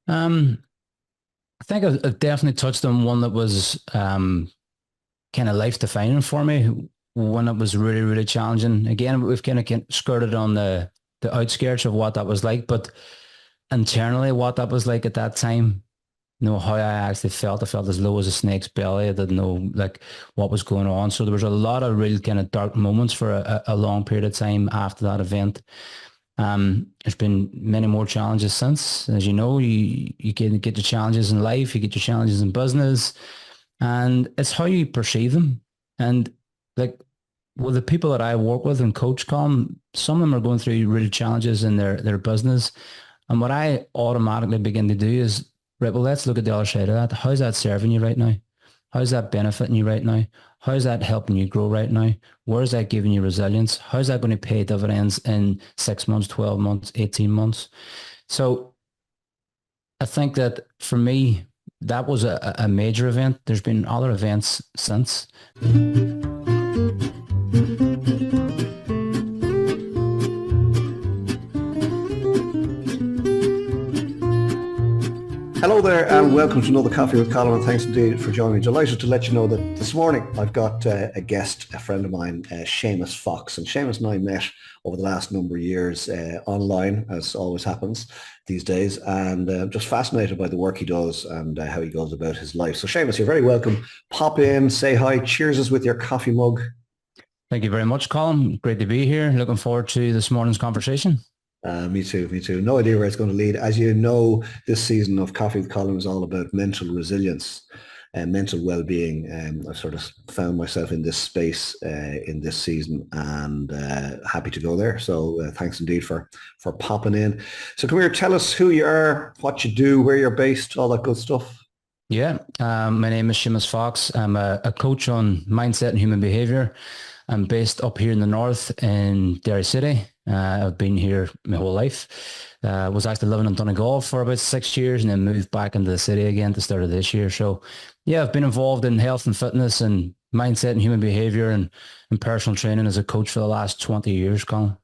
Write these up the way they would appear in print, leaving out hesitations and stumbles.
Um, I think I've definitely touched on one that was kind of life defining for me. One that was really, really challenging. Again, we've kind of skirted on the outskirts of what that was like, but internally, what that was like at that time. Know how I actually felt. I felt as low as a snake's belly. I didn't know like what was going on. So there was a lot of real kind of dark moments for a long period of time after that event. There's been many more challenges since. As you know, you get your challenges in life, you get your challenges in business, and it's how you perceive them. And like well, the people that I work with and coach, Colm, some of them are going through real challenges in their business. And what I automatically begin to do is, right, well, let's look at the other side of that. How's that serving you right now? How's that benefiting you right now? How's that helping you grow right now? Where's that giving you resilience? How's that going to pay dividends in 6 months, 12 months, 18 months? So I think that for me, that was a major event. There's been other events since. Hello there and welcome to another Coffee with Colm, and thanks indeed for joining me. Delighted to let you know that this morning I've got a guest, a friend of mine, Seamus Fox. And Seamus and I met over the last number of years online, as always happens these days, and just fascinated by the work he does and how he goes about his life. So Seamus, you're very welcome. Pop in, say hi, cheers us with your coffee mug. Thank you very much, Colm. Great to be here. Looking forward to this morning's conversation. Me too, me too. No idea where it's going to lead. As you know, this season of Coffee with Colm is all about mental resilience and mental well-being. I've sort of found myself in this space in this season, and happy to go there. So thanks indeed for popping in. So come here, tell us who you are, what you do, where you're based, all that good stuff. Yeah, my name is Seamus Fox. I'm a coach on mindset and human behavior. I'm based up here in the north in Derry City. I've been here my whole life. Was actually living in Donegal for about 6 years and then moved back into the city again at the start of this year. So yeah, I've been involved in health and fitness and mindset and human behavior and personal training as a coach for the last 20 years, Colin.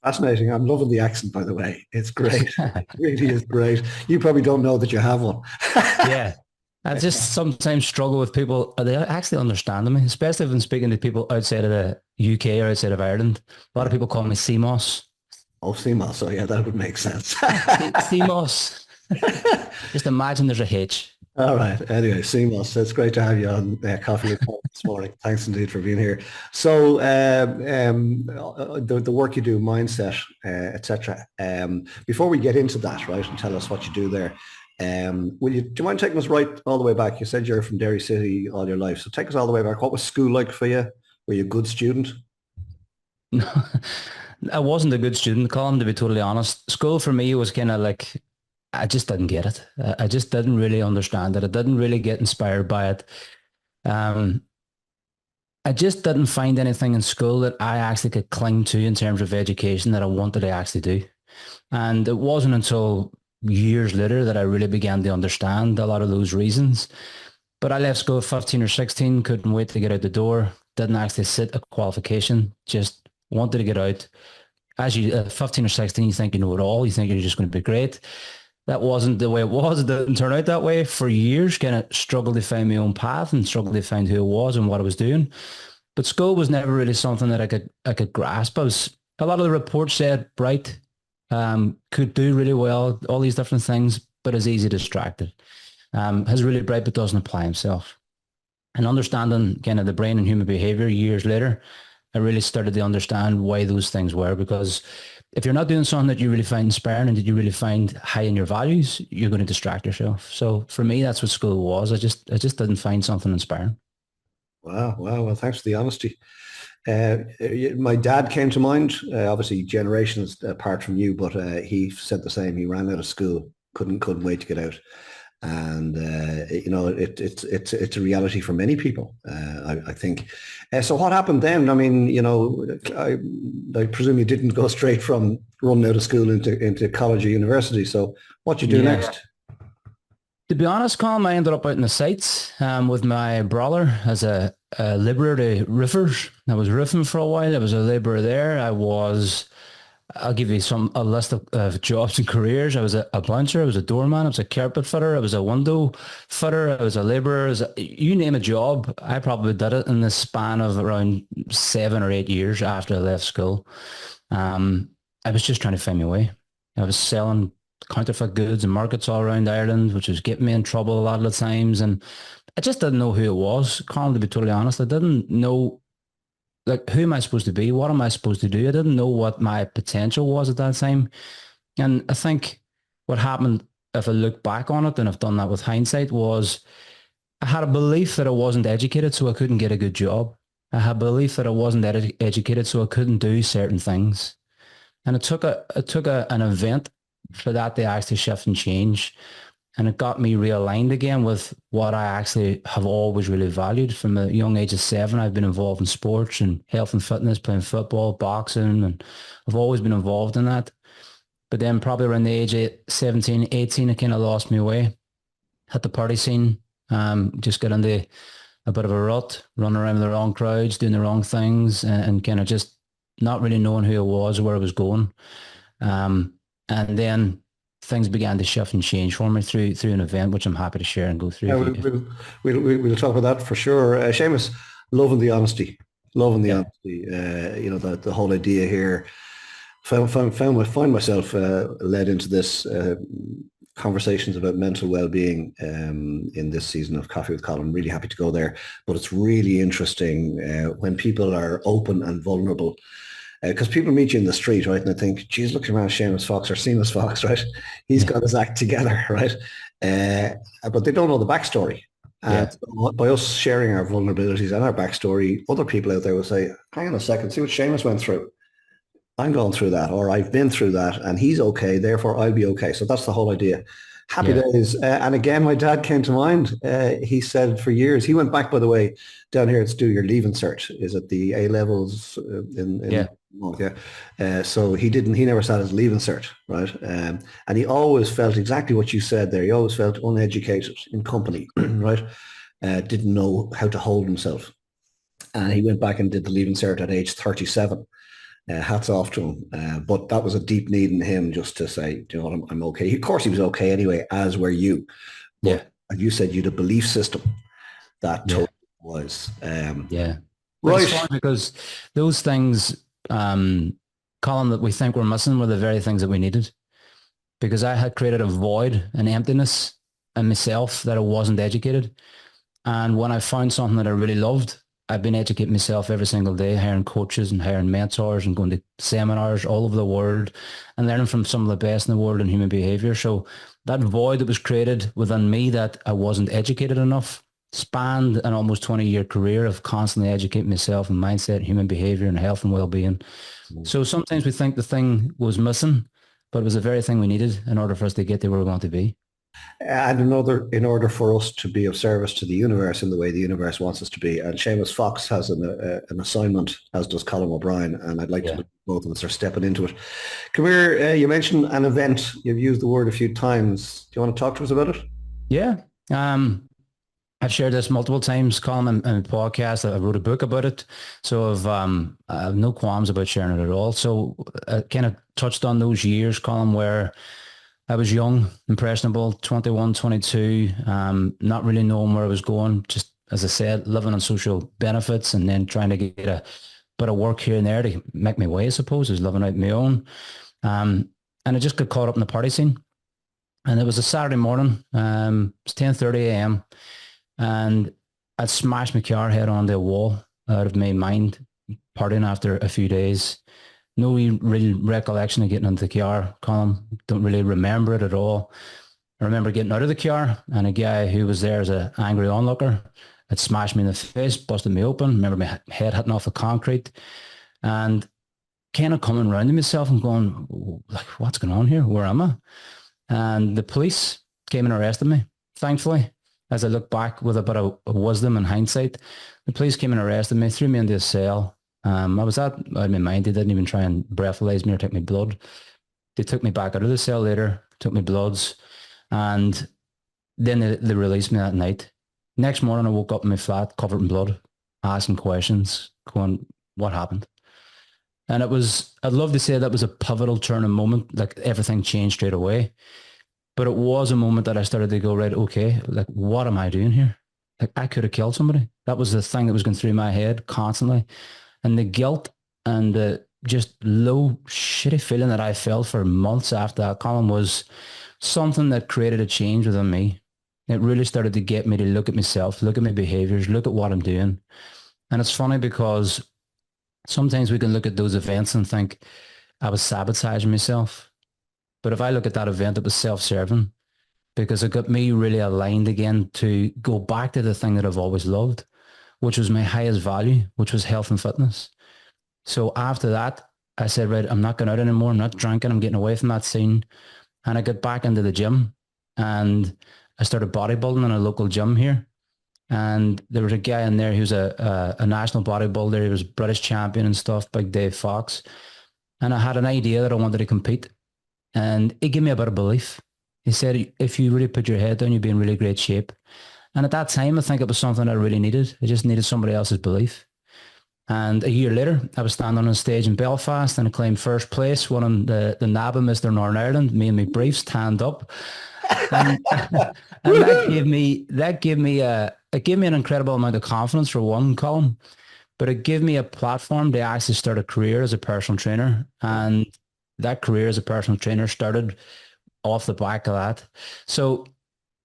Fascinating. I'm loving the accent, by the way. It's great. It really is great. You probably don't know that you have one. Yeah. I just sometimes struggle with people. Are they actually understanding me? Especially if I'm speaking to people outside of the UK or outside of Ireland. A lot of people call me Seamus. Oh, Seamus. So yeah, that would make sense. Seamus. Just imagine there's a H. All right. Anyway, Seamus, it's great to have you on Coffee with Colm this morning. Thanks indeed for being here. So the work you do, mindset, etc. Before we get into that, right, and tell us what you do there, do you mind taking us right all the way back? You said you're from Derry City all your life. So take us all the way back. What was school like for you? Were you a good student? No, I wasn't a good student, Colin, to be totally honest. School for me was kind of like, I just didn't get it. I just didn't really understand it. I didn't really get inspired by it. Um, I just didn't find anything in school that I actually could cling to in terms of education that I wanted to actually do. And it wasn't until years later that I really began to understand a lot of those reasons. But I left school at 15 or 16, couldn't wait to get out the door, didn't actually sit a qualification, just wanted to get out. As you, 15 or 16, you think you know it all. You think you're just going to be great. That wasn't the way it was. It didn't turn out that way. For years, kind of struggled to find my own path and struggled to find who I was and what I was doing. But school was never really something that I could grasp. A lot of the reports said bright, could do really well, all these different things, but is easy distracted. Has really bright but doesn't apply himself. And understanding kind of the brain and human behavior years later, I really started to understand why those things were, because if you're not doing something that you really find inspiring and that you really find high in your values, you're going to distract yourself. So for me, that's what school was. I just didn't find something inspiring. Wow, wow. Well, thanks for the honesty. My dad came to mind, obviously generations apart from you, but he said the same. He ran out of school, couldn't wait to get out. And it's a reality for many people, I think. So what happened then? I mean, I presume you didn't go straight from running out of school into college or university. So what you do Yeah. next? To be honest, Colin, I ended up out in the sites with my brother as a labourer to roofers. I was roofing for a while. I was a labourer there. I was I'll give you a list of jobs and careers. I was a buncher, I was a doorman, I was a carpet fitter, I was a window fitter, I was a labourer, you name a job. I probably did it in the span of around 7 or 8 years after I left school. Um, I was just trying to find my way. I was selling counterfeit goods in markets all around Ireland, which was getting me in trouble a lot of the times. And I just didn't know who it was, Colin, to be totally honest. I didn't know, like, who am I supposed to be? What am I supposed to do? I didn't know what my potential was at that time. And I think what happened, if I look back on it, and I've done that with hindsight, was I had a belief that I wasn't educated, so I couldn't get a good job. I had a belief that I wasn't educated, so I couldn't do certain things. And an event for that to actually shift and change. And it got me realigned again with what I actually have always really valued. From a young age of 7, I've been involved in sports and health and fitness, playing football, boxing, and I've always been involved in that. But then probably around the age of 17, 18, I kind of lost my way. Hit the party scene, just got into a bit of a rut, running around with the wrong crowds, doing the wrong things, and kind of just not really knowing who I was or where I was going. And then things began to shift and change for me through an event, which I'm happy to share and go through. Yeah, we'll talk about that for sure. Seamus, loving the honesty, loving the Yeah, honesty. The whole idea here. Find myself led into this conversations about mental well-being in this season of Coffee with Colm. Really happy to go there, but it's really interesting when people are open and vulnerable. Because people meet you in the street, right, and they think, geez, look around Seamus Fox or Seamus Fox, right? He's yeah, got his act together, right? But they don't know the backstory. And yeah, by us sharing our vulnerabilities and our backstory, other people out there will say, hang on a second, see what Seamus went through. I'm going through that, or I've been through that, and he's okay, therefore I'll be okay. So that's the whole idea. Happy yeah, days. And again, my dad came to mind. He said for years, he went back, by the way, down here to do your leaving cert. Is it the A levels in yeah, North? Yeah. So he never sat his leaving cert, right? And he always felt exactly what you said there. He always felt uneducated in company, right? Didn't know how to hold himself. And he went back and did the leaving cert at age 37. Hats off to him. But that was a deep need in him just to say, you know what, I'm okay. Of course, he was okay anyway, as were you. But yeah, as you said, you had a belief system that yeah, totally was. yeah. But it's Right. funny because those things, Colin, that we think we're missing were the very things that we needed. Because I had created a void, an emptiness in myself that I wasn't educated. And when I found something that I really loved, I've been educating myself every single day, hiring coaches and hiring mentors and going to seminars all over the world and learning from some of the best in the world in human behavior. So that void that was created within me that I wasn't educated enough spanned an almost 20-year career of constantly educating myself in mindset, human behavior and health and well-being. So sometimes we think the thing was missing, but it was the very thing we needed in order for us to get to where we want to be. And in order for us to be of service to the universe in the way the universe wants us to be. And Seamus Fox has an assignment, as does Colm O'Brien, and I'd like to Yeah. look at both of us are stepping into it. Come here, you mentioned an event. You've used the word a few times. Do you want to talk to us about it? Yeah. I've shared this multiple times, Colin, in a podcast. I wrote a book about it. So I have no qualms about sharing it at all. So I kind of touched on those years, Colin, where I was young, impressionable, 21, 22, not really knowing where I was going. Just, as I said, living on social benefits and then trying to get a bit of work here and there to make my way, I suppose. I was living out my own. Um, and I just got caught up in the party scene. And it was a Saturday morning. It was 10:30 a.m. And I'd smashed my car head on the wall out of my mind, partying after a few days. No real recollection of getting into the car, Colin. Don't really remember it at all. I remember getting out of the car and a guy who was there as an angry onlooker had smashed me in the face, busted me open. Remember my head hitting off the concrete and kind of coming around to myself and going, like, what's going on here? Where am I? And the police came and arrested me, thankfully. As I look back with a bit of wisdom and hindsight, the police came and arrested me, threw me into a cell. I was out of my mind. They didn't even try and breathalyze me or take my blood. They took me back out of the cell later, took my bloods, and then they released me that night. Next morning, I woke up in my flat, covered in blood, asking questions, going, what happened? And it was, I'd love to say that was a pivotal turning moment, like everything changed straight away. But it was a moment that I started to go, right, okay, like what am I doing here? Like I could have killed somebody. That was the thing that was going through my head constantly. And the guilt and the just low, shitty feeling that I felt for months after that column was something that created a change within me. It really started to get me to look at myself, look at my behaviors, look at what I'm doing. And it's funny because sometimes we can look at those events and think I was sabotaging myself. But if I look at that event, it was self-serving because it got me really aligned again to go back to the thing that I've always loved, which was my highest value, which was health and fitness. So after that, I said, right, I'm not going out anymore. I'm not drinking. I'm getting away from that scene. And I got back into the gym and I started bodybuilding in a local gym here. And there was a guy in there who's a national bodybuilder. He was British champion and stuff, Big Dave Fox. And I had an idea that I wanted to compete. And it gave me a bit of belief. He said, if you really put your head down, you'd be in really great shape. And at that time, I think it was something I really needed. I just needed somebody else's belief. And a year later, I was standing on a stage in Belfast and I claimed first place, winning the NABA Mr. Northern Ireland, me and my briefs tanned up. And, and it gave me an incredible amount of confidence for one, Colm, but it gave me a platform to actually start a career as a personal trainer. And that career as a personal trainer started off the back of that. So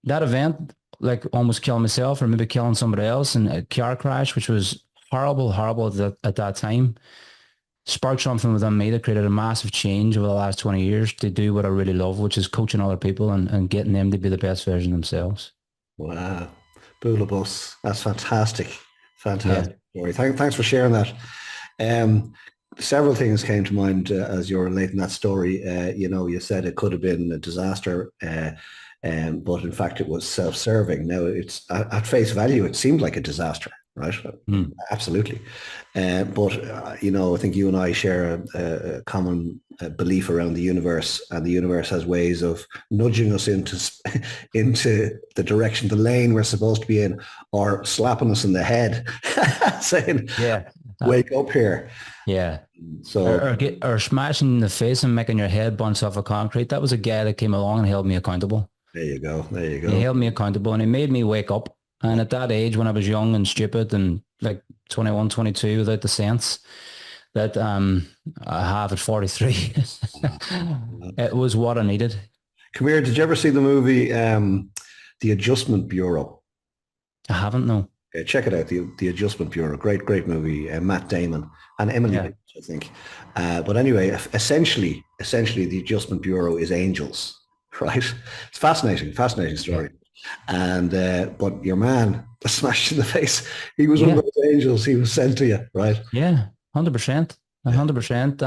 that event, like almost killing myself or maybe killing somebody else in a car crash, which was horrible, horrible at that time, sparked something within me that created a massive change over the last 20 years to do what I really love, which is coaching other people and getting them to be the best version of themselves. Wow. Bula bus. That's fantastic. Yeah. Fantastic story. Thanks for sharing that. Um, Several things came to mind as you're relating that story. You said it could have been a disaster, but in fact it was self-serving. Now it's at face value, it seemed like a disaster, right? Mm. Absolutely. But I think you and I share a common belief around the universe, and the universe has ways of nudging us into into the direction, the lane we're supposed to be in, or slapping us in the head, saying, Yeah. "Wake up here." Yeah. So Or smashing in the face and making your head bounce off of concrete. That was a guy that came along and held me accountable. there you go. There you He go. held me accountable and he made me wake up. And at that age, when I was young and stupid and like 21, 22, without the sense that I have at 43, it was what I needed. Come here. Did you ever see the movie The Adjustment Bureau? I haven't, no. Check it out, the Adjustment Bureau. Great movie. Matt Damon and Emily, Yeah. Blunt, I think. But anyway, essentially, the Adjustment Bureau is angels, right? It's fascinating Yeah. story. And but your man smashed in the face. He was one of Yeah. those angels. He was sent to you, right? Yeah. 100%. Yeah. 100%.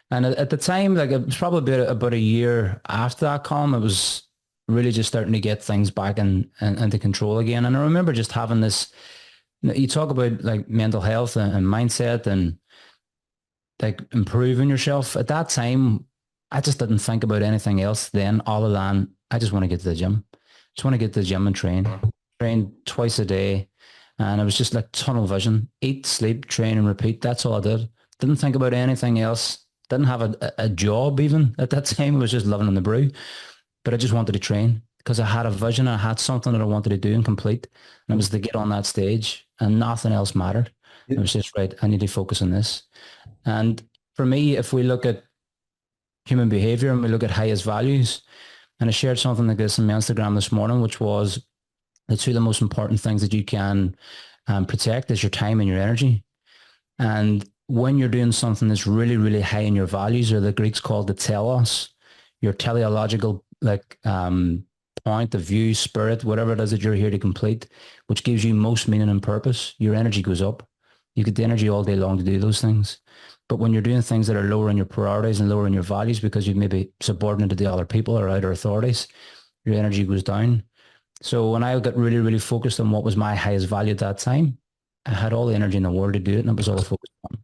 And at the time, like it was probably about a year after that column, it was really just starting to get things back into control again. And I remember just having this, you talk about like mental health and mindset and like improving yourself. At that time, I just didn't think about anything else then other than I just want to get to the gym. Just want to get to the gym and train twice a day. And it was just like tunnel vision, eat, sleep, train and repeat. That's all I did. Didn't think about anything else. Didn't have a job even at that time. It was just living in the brew. But I just wanted to train because I had a vision. I had something that I wanted to do and complete. And it was to get on that stage and nothing else mattered. It was just, right, I need to focus on this. And for me, if we look at human behavior and we look at highest values, and I shared something like this on my Instagram this morning, which was the two of the most important things that you can protect is your time and your energy. And when you're doing something that's really, really high in your values, or the Greeks called the telos, your teleological point of view, spirit, whatever it is that you're here to complete, which gives you most meaning and purpose, your energy goes up. You get the energy all day long to do those things. But when you're doing things that are lowering your priorities and lowering your values because you've maybe subordinated to the other people or outer authorities, your energy goes down. So when I got really, really focused on what was my highest value at that time, I had all the energy in the world to do it, and it was all focused on.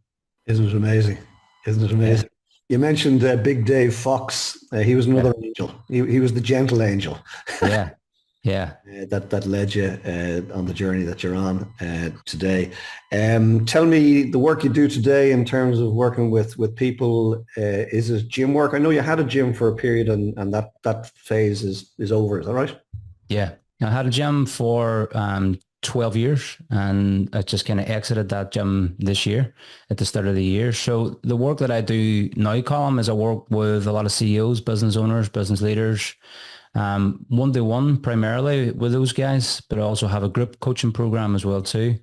Isn't it amazing? Isn't it Yeah, amazing? You mentioned Big Dave Fox. He was yeah, another angel. He was the gentle angel. yeah. Yeah. that led you on the journey that you're on today. Tell me the work you do today in terms of working with people. Is it gym work? I know you had a gym for a period, and that phase is over. Is that right? Yeah. I had a gym for 12 years, and I just kind of exited that gym this year at the start of the year. So the work that I do now, Colm, is I work with a lot of CEOs, business owners, business leaders, one-to-one primarily with those guys, but I also have a group coaching program as well too.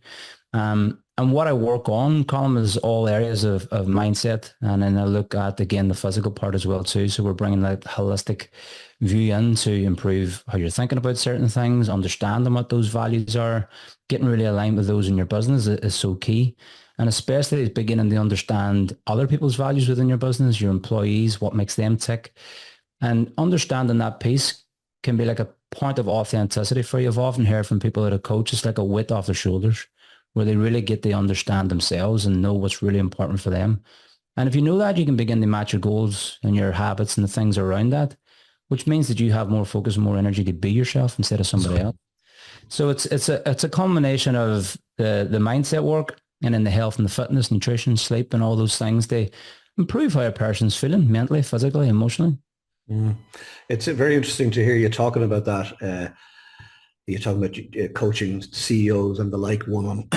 And what I work on, Colin, is all areas of mindset. And then I look at, again, the physical part as well too. So we're bringing that holistic view in to improve how you're thinking about certain things, understanding what those values are, getting really aligned with those in your business is so key. And especially beginning to understand other people's values within your business, your employees, what makes them tick. And understanding that piece can be like a point of authenticity for you. I've often heard from people that are coaches, like a weight off their shoulders, where they really get to understand themselves and know what's really important for them. And if you know that, you can begin to match your goals and your habits and the things around that, which means that you have more focus and more energy to be yourself instead of somebody else. So it's a combination of the mindset work and then the health and the fitness, nutrition, sleep, and all those things. They improve how a person's feeling mentally, physically, emotionally. Mm. It's very interesting to hear you talking about that. You're talking about coaching CEOs and the like one-on-one.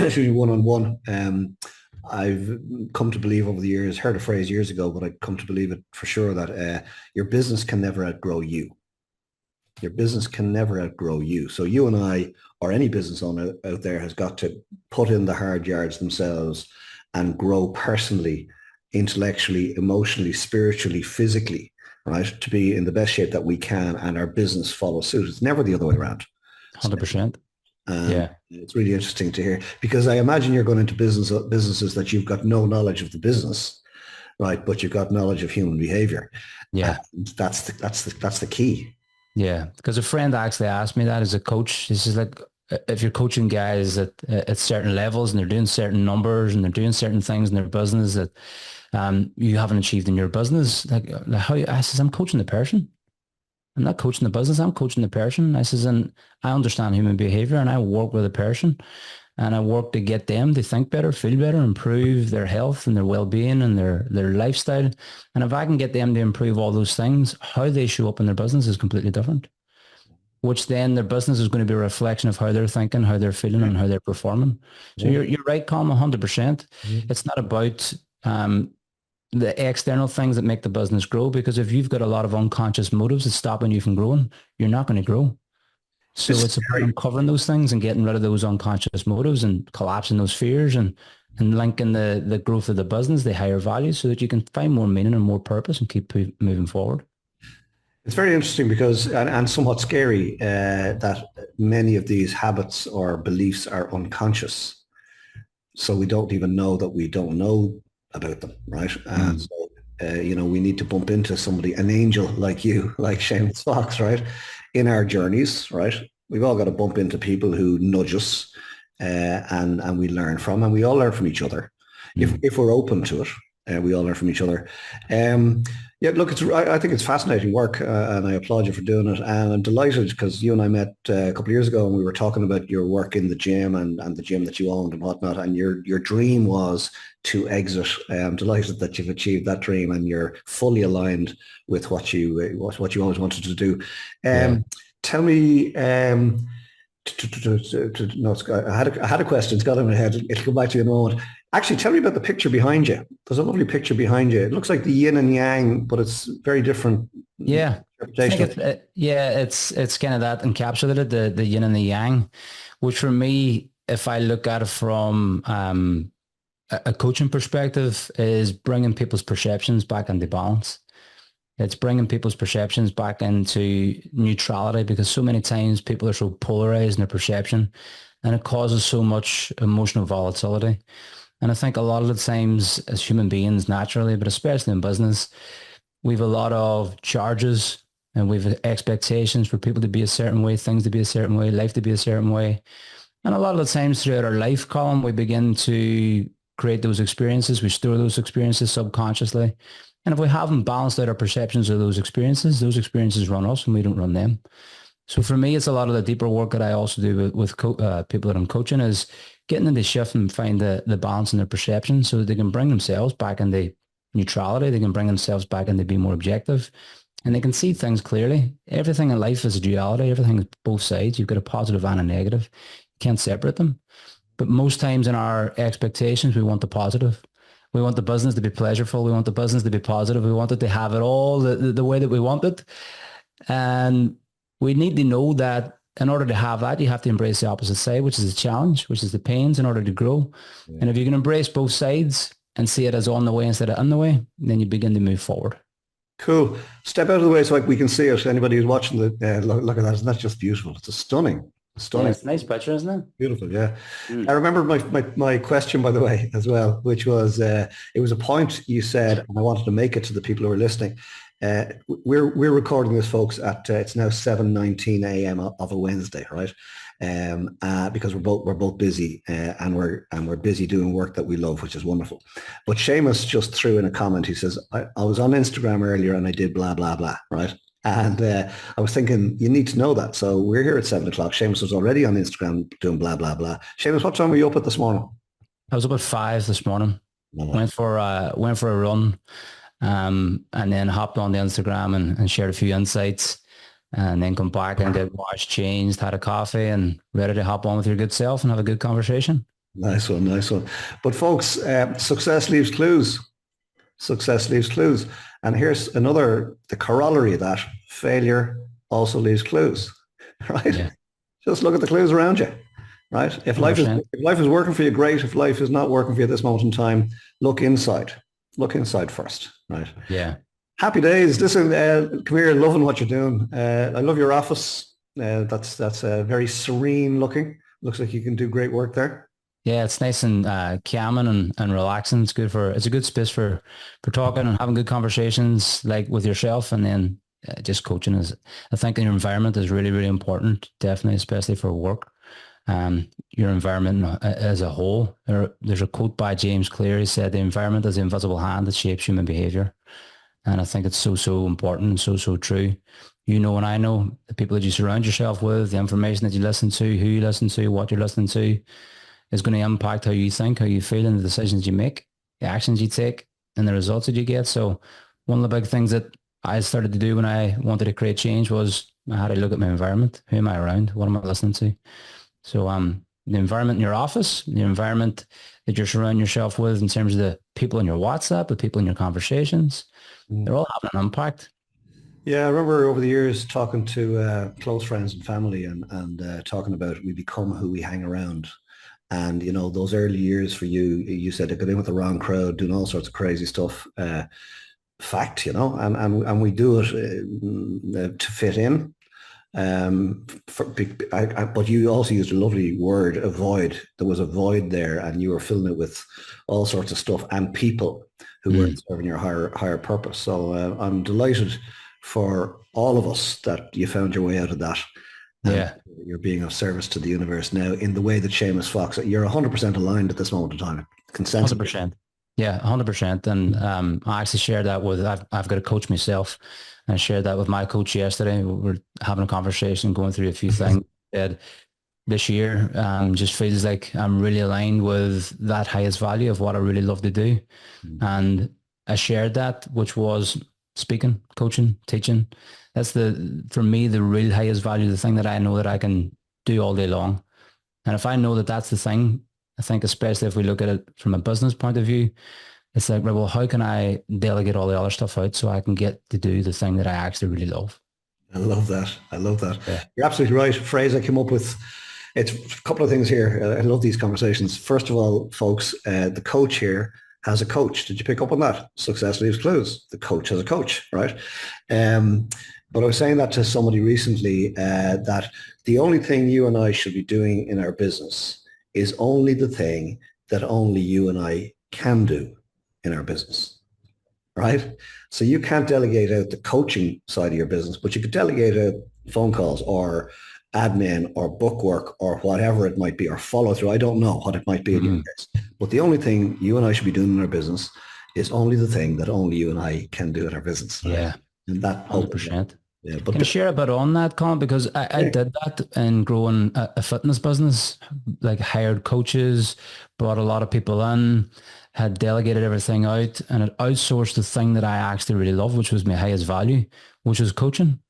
I've come to believe over the years, heard a phrase years ago, but I've come to believe it for sure that your business can never outgrow you. Your business can never outgrow you. So you and I, or any business owner out there, has got to put in the hard yards themselves and grow personally, intellectually, emotionally, spiritually, physically, right? To be in the best shape that we can, and our business follows suit. It's never the other way around. 100%. Yeah. It's really interesting to hear, because I imagine you're going into businesses that you've got no knowledge of the business, right? But you've got knowledge of human behavior. Yeah. And that's the key. Yeah. Because a friend actually asked me that as a coach. This is like, if you're coaching guys at certain levels and they're doing certain numbers and they're doing certain things in their business that you haven't achieved in your business, like how I says, I'm coaching the person. I'm not coaching the business. I'm coaching the person. I says, and I understand human behavior, and I work with a person, and I work to get them to think better, feel better, improve their health and their well-being and their lifestyle. And if I can get them to improve all those things, how they show up in their business is completely different, which then their business is going to be a reflection of how they're thinking, how they're feeling, and how they're performing. So you're right, Colm, 100%. It's not about the external things that make the business grow, because if you've got a lot of unconscious motives that's stopping you from growing, you're not going to grow. So it's about uncovering those things and getting rid of those unconscious motives and collapsing those fears and linking the growth of the business, the higher values, so that you can find more meaning and more purpose and keep moving forward. It's very interesting because, and somewhat scary, that many of these habits or beliefs are unconscious. So we don't even know that we don't know about them, right? And so, we need to bump into somebody, an angel like you, like Seamus Fox, right? In our journeys, right? We've all got to bump into people who nudge us, and we learn from, and we all learn from each other. If we're open to it, we all learn from each other. Yeah, look, I think it's fascinating work, and I applaud you for doing it. And I'm delighted because you and I met a couple of years ago, and we were talking about your work in the gym and the gym that you owned and whatnot. And your dream was to exit. I'm delighted that you've achieved that dream, and you're fully aligned with what you always wanted to do. Tell me. No, I had a question. It's got in my head. It'll come back to you in a moment. Actually, tell me about the picture behind you. There's a lovely picture behind you. It looks like the yin and yang, but it's very different. Yeah. It's kind of that encapsulated, the yin and the yang, which for me, if I look at it from a coaching perspective, is bringing people's perceptions back into balance. It's bringing people's perceptions back into neutrality, because so many times people are so polarized in their perception, and it causes so much emotional volatility. And I think a lot of the times as human beings naturally, but especially in business, we've a lot of charges and we've expectations for people to be a certain way, things to be a certain way, life to be a certain way. And a lot of the times throughout our life, Colm, we begin to create those experiences. We store those experiences subconsciously. And if we haven't balanced out our perceptions of those experiences run us and we don't run them. So for me, it's a lot of the deeper work that I also do with people that I'm coaching is getting them to shift and find the balance in their perception so that they can bring themselves back into neutrality. They can bring themselves back into being more objective and they can see things clearly. Everything in life is a duality. Everything is both sides. You've got a positive and a negative. You can't separate them. But most times in our expectations, we want the positive. We want the business to be pleasurable. We want the business to be positive. We want it to have it all the way that we want it. And we need to know that in order to have that, you have to embrace the opposite side, which is the challenge, which is the pains in order to grow. Yeah. And if you can embrace both sides and see it as on the way instead of in the way, then you begin to move forward. Cool. Step out of the way so we can see it. Anybody who's watching look at that. Isn't that just beautiful? It's stunning. Yeah, it's a nice picture, isn't it? Beautiful, yeah. I remember my question, by the way, as well, which was, it was a point you said, and I wanted to make it to the people who are listening. We're recording this, folks, at it's now 7:19 a.m. of a Wednesday, right? Because we're both busy and we're busy doing work that we love, which is wonderful. But Seamus just threw in a comment. He says, I was on Instagram earlier and I did blah blah blah, right? And I was thinking, you need to know that. So we're here at 7:00. Seamus was already on Instagram doing blah blah blah. Seamus, what time were you up at this morning? I was up at 5 this morning. Went for a run. And then hopped on the Instagram and shared a few insights and then come back and get washed, changed, had a coffee and ready to hop on with your good self and have a good conversation. Nice one, nice one. But folks, success leaves clues. Success leaves clues. And here's the corollary of that. Failure also leaves clues, right? Yeah. Just look at the clues around you, right? If life is working for you, great. If life is not working for you at this moment in time, look inside. Look inside first, right? Yeah. Happy days. Listen, come here, loving what you're doing. I love your office. That's very serene looking. Looks like you can do great work there. Yeah, it's nice and calming and relaxing. It's a good space for talking and having good conversations like with yourself, and then just coaching I think your environment is really, really important, definitely, especially for work. Your environment as a whole. There's a quote by James Clear. He said, the environment is the invisible hand that shapes human behavior. And I think it's so important and so true. You know, and I know the people that you surround yourself with, the information that you listen to, who you listen to, what you're listening to is going to impact how you think, how you feel, and the decisions you make, the actions you take, and the results that you get. So one of the big things that I started to do when I wanted to create change was I had to look at my environment. Who am I around? What am I listening to? So the environment in your office, the environment that you're surrounding yourself with in terms of the people in your WhatsApp, the people in your conversations, they're all having an impact. Yeah, I remember over the years talking to close friends and family and talking about we become who we hang around. And, you know, those early years for you said to get in with the wrong crowd, doing all sorts of crazy stuff. Fact, you know, and we do it to fit in. But you also used a lovely word, avoid. There was a void there and you were filling it with all sorts of stuff and people who weren't serving your higher purpose. So I'm delighted for all of us that you found your way out of that. Yeah. You're being of service to the universe now in the way that Seamus Fox, you're 100% aligned at this moment in time. Consensus. 100%. Yeah, 100%. And I actually shared that with, I've got a coach myself. I shared that with my coach yesterday. We were having a conversation, going through a few things. This year just feels like I'm really aligned with that highest value of what I really love to do. And I shared that, which was speaking, coaching, teaching. That's for me, the real highest value, the thing that I know that I can do all day long. And if I know that that's the thing, I think especially if we look at it from a business point of view, it's like, well, how can I delegate all the other stuff out so I can get to do the thing that I actually really love? I love that. Yeah. You're absolutely right. A phrase I came up with, it's a couple of things here. I love these conversations. First of all, folks, the coach here has a coach. Did you pick up on that? Success leaves clues. The coach has a coach, right? But I was saying that to somebody recently, that the only thing you and I should be doing in our business is only the thing that only you and I can do in our business, right? So you can't delegate out the coaching side of your business, but you could delegate out phone calls or admin or bookwork or whatever it might be, or follow through. I don't know what it might be in your case, but the only thing you and I should be doing in our business is only the thing that only you and I can do in our business. Right? Yeah. And that 100%. Yeah, but Can I share a bit on that, Colm? Because I yeah, did that in growing a fitness business, like hired coaches, brought a lot of people in, had delegated everything out, and it outsourced the thing that I actually really love, which was my highest value, which was coaching.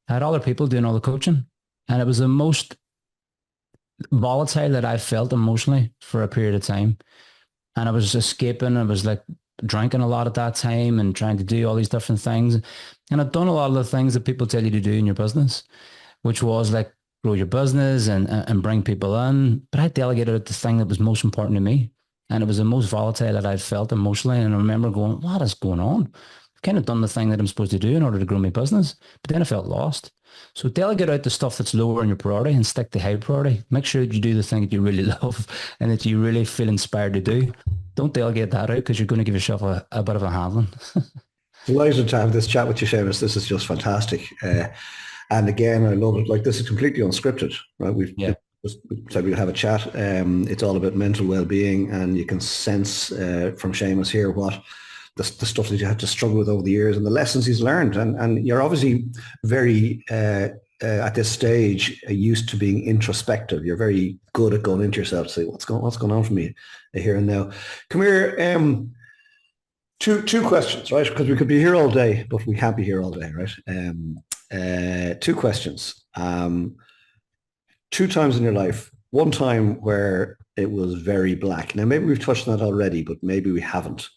I had other people doing all the coaching, and it was the most volatile that I felt emotionally for a period of time. And I was escaping. I was like drinking a lot at that time and trying to do all these different things. And I'd done a lot of the things that people tell you to do in your business, which was like grow your business and bring people in. But I delegated it the thing that was most important to me. And it was the most volatile that I'd felt emotionally. And I remember going, what is going on? I've kind of done the thing that I'm supposed to do in order to grow my business. But then I felt lost. So delegate out the stuff that's lower in your priority and stick to high priority. Make sure that you do the thing that you really love and that you really feel inspired to do. Don't delegate that out because you're going to give yourself a bit of a handling. delighted to have this chat with you, Seamus. This is just fantastic. And again, I love it. Like, this is completely unscripted, right? Yeah. We said we'd have a chat. It's all about mental well-being, and you can sense from Seamus here what the stuff that you had to struggle with over the years and the lessons he's learned. And you're obviously very at this stage used to being introspective. You're very good at going into yourself to say what's going on for me here and now. Come here. Two questions, right? Because we could be here all day, but we can't be here all day, right? Two questions. Two times in your life. One time where it was very black. Now, maybe we've touched on that already, but maybe we haven't.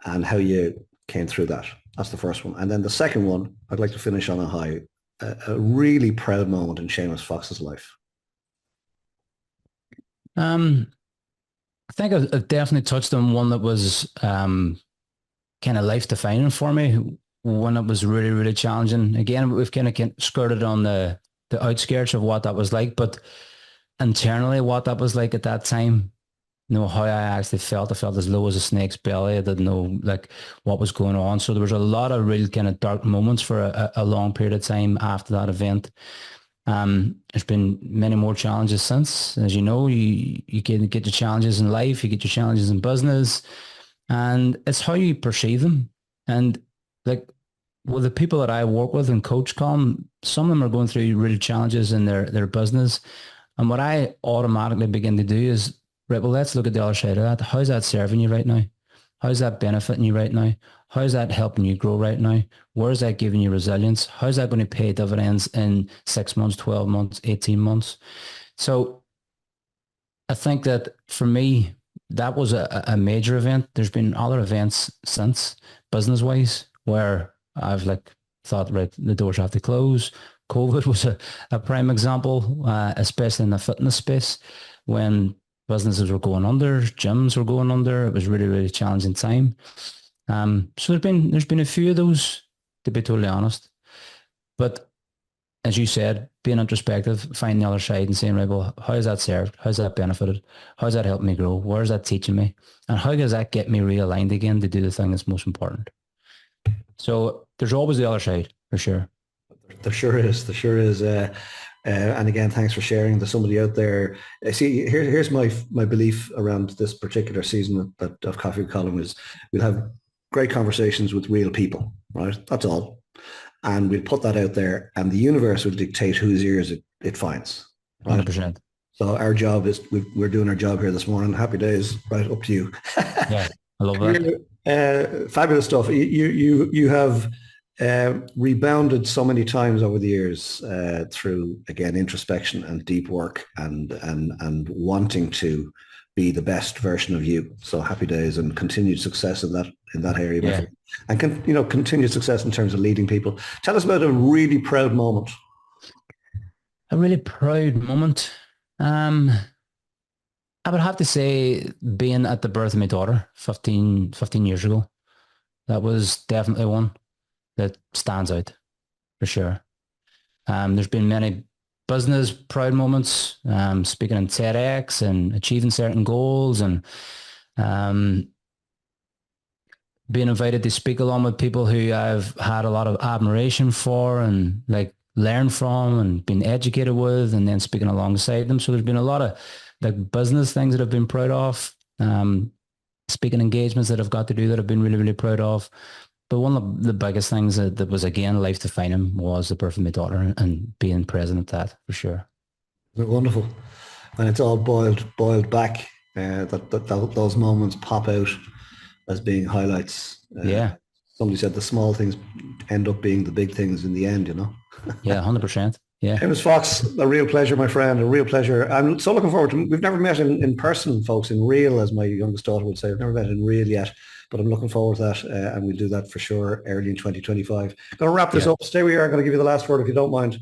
And how you came through that. That's the first one. And then the second one, I'd like to finish on a high. A really proud moment in Seamus Fox's life. Um, I think I've definitely touched on one that was kind of life defining for me when it was really, really challenging. Again, we've kind of skirted on the outskirts of what that was like, but internally what that was like at that time, you know, how I actually felt. I felt as low as a snake's belly. I didn't know like what was going on. So there was a lot of real kind of dark moments for a long period of time after that event. There's been many more challenges since. As you know, you get your challenges in life, you get your challenges in business, and it's how you perceive them. And like with the people that I work with and coach, Colm, some of them are going through real challenges in their business. And what I automatically begin to do is, right, well, let's look at the other side of that. How's that serving you right now? How's that benefiting you right now? How's that helping you grow right now? Where's that giving you resilience? How's that going to pay dividends in 6 months, 12 months, 18 months? So I think that for me, that was a major event. There's been other events since business wise where I've like thought, right, the doors have to close. COVID was a prime example, especially in the fitness space when businesses were going under, gyms were going under. It was really, really challenging time. So there's been a few of those, to be totally honest. But as you said, being introspective, finding the other side and saying, right, well, how has that served? How's that benefited? How's that helped me grow? Where's that teaching me? And how does that get me realigned again to do the thing that's most important? So there's always the other side for sure. There sure is. There sure is. And again, thanks for sharing. There's somebody out there. See, here's my belief around this particular season of Coffee with Colm is we'll have great conversations with real people, right? That's all. And we'll put that out there and the universe will dictate whose ears it finds, right? 100%. So our job is, we're doing our job here this morning. Happy days, right? Up to you. Yeah, I love that. Fabulous stuff. You have rebounded so many times over the years through, again, introspection and deep work and wanting to be the best version of you. So happy days and continued success in that area. Yeah. And continued success in terms of leading people. Tell us about a really proud moment. A really proud moment. I would have to say being at the birth of my daughter 15 years ago. That was definitely one that stands out for sure. There's been many business proud moments, speaking in TEDx and achieving certain goals and being invited to speak along with people who I've had a lot of admiration for and like learn from and been educated with and then speaking alongside them. So there's been a lot of like business things that I've been proud of, speaking engagements that I've got to do that I've been really, really proud of. But one of the biggest things that was, again, life defining was the birth of my daughter and being present at that, for sure. Wonderful. And it's all boiled back. Those moments pop out as being highlights. Yeah. Somebody said the small things end up being the big things in the end, you know? Yeah, 100%. Yeah. Seamus Fox, a real pleasure, my friend, a real pleasure. I'm so looking forward to, we've never met in person, folks, in real, as my youngest daughter would say. I've never met in real yet, but I'm looking forward to that, and we'll do that for sure early in 2025. Going to wrap this up. Stay where you are. I'm going to give you the last word if you don't mind.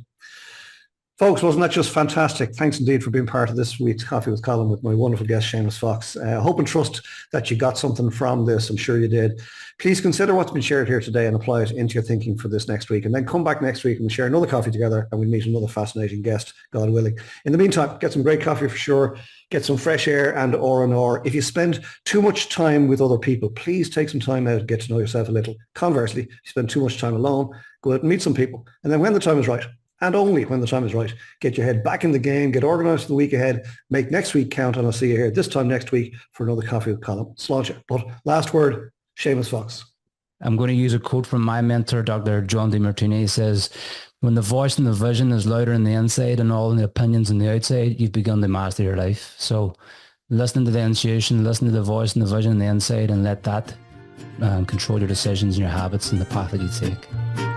Folks, wasn't that just fantastic? Thanks indeed for being part of this week's Coffee with Colm with my wonderful guest, Seamus Fox. I hope and trust that you got something from this. I'm sure you did. Please consider what's been shared here today and apply it into your thinking for this next week. And then come back next week and we'll share another coffee together and we'll meet another fascinating guest, God willing. In the meantime, get some great coffee for sure. Get some fresh air and R&R. If you spend too much time with other people, please take some time out and get to know yourself a little. Conversely, if you spend too much time alone, go out and meet some people. And then when the time is right, and only when the time is right, get your head back in the game, get organised for the week ahead, make next week count, and I'll see you here this time next week for another Coffee with Colm. Sláinte. But last word, Seamus Fox. I'm going to use a quote from my mentor, Dr. John DeMartini. He says, when the voice and the vision is louder in the inside and all the opinions on the outside, you've begun to master your life. So listen to the intuition, listen to the voice and the vision on the inside, and let that control your decisions and your habits and the path that you take.